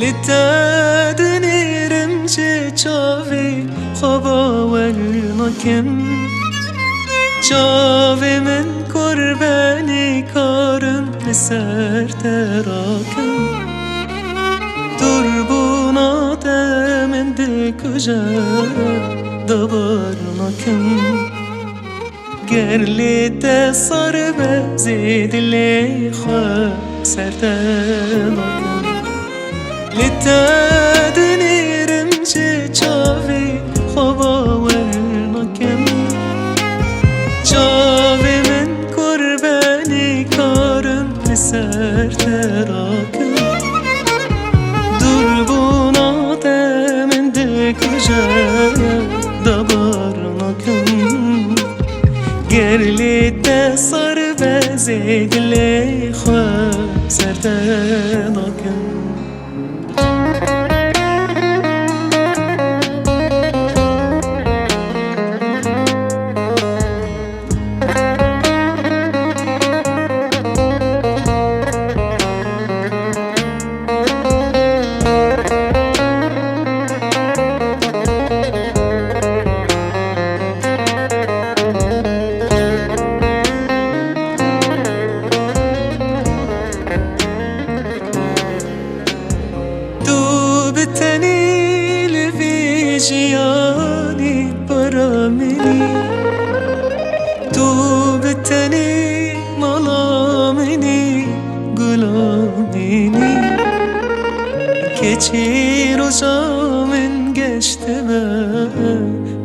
لتادنيرم چاوی خوابا ولناکم چاوی من قربانی کارم لسر تراکم دربونا من دل کجا دبارناکم گرلیت سر به زیدلی خواه سر تراکم لتادنيرم چاوی خوابا ولناکم چاوی من قربانی کارم لسر تراکم دربونا من دل کجا دبارناکم گرلیت سر به زیدلی خواه سر تراکم جیانی برا منی تو بتنی مالا منی گلا منی که چی روزا من گشته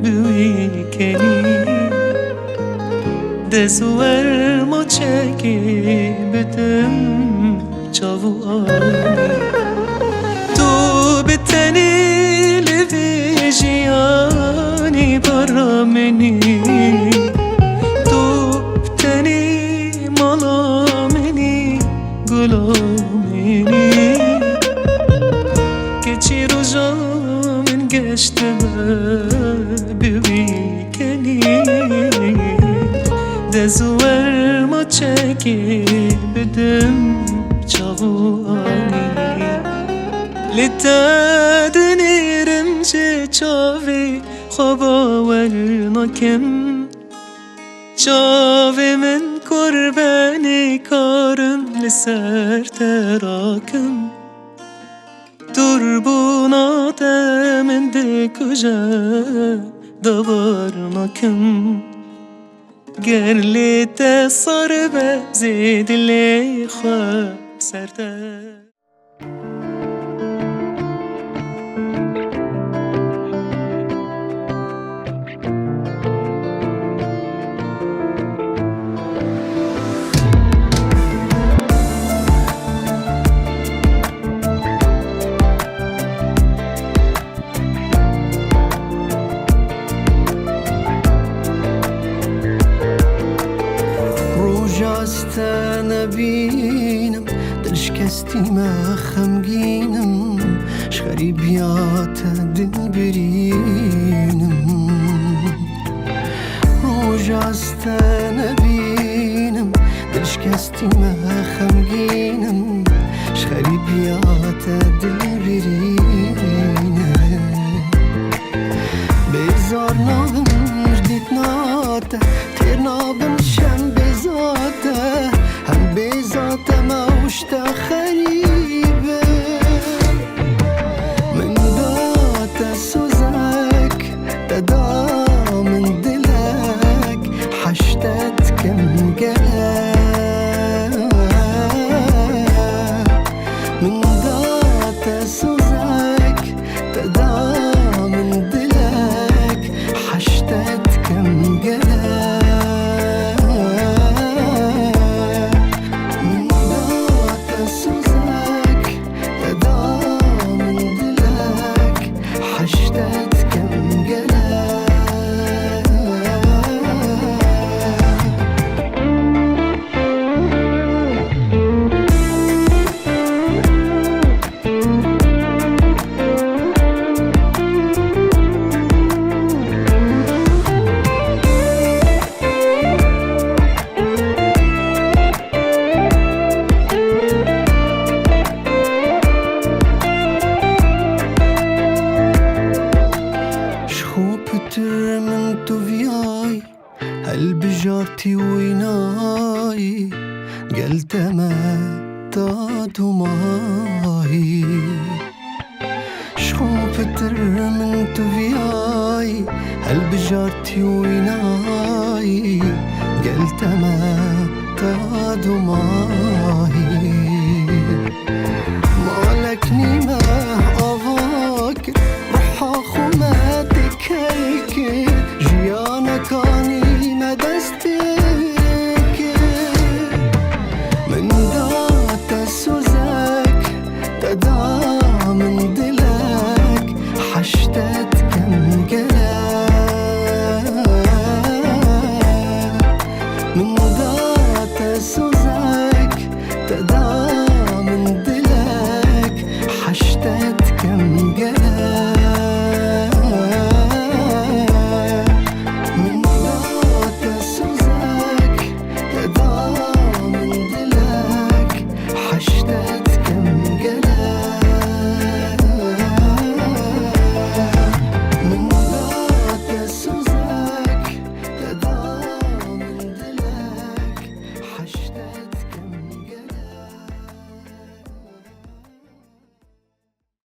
بوی کنی دزور ما چکی بدم چاو آنی تو بتنی جیانی برا منی تو بتنی مالا منی گلا منی که چی روزا من گشته بوی کنی دزور ما چکی بدم چاوانی لتادنيرم چاوی خوابا ولناکم چاوی من قربانی کارم لسر تراکم دربونا من دل کجا دبارناکم گرلیت سر به زیدلی خواه سرده نبینم دل شکستیم خمگینم شغریبیات دل برینم روجاست نبینم دل شکستیم خمگینم شغریبیات دل برینم بزار نابم جدید ناته تیر نابم شم بزاته هم بذات موشت خريبة من ذات سوزك تدا من دلك حشتت كم قلب من ذات سوزك تدا من دلك حشتت كم قلب داد وماهي شخو بتر من تفياي هل بجارتي ويناي قلت ما داد وماهي مالكني ما أفاكر رح خماتك هيك جيانا كاني ما دستك من دات سوزك تدا من دلك حشتت كم قلق من دات سوزك تدا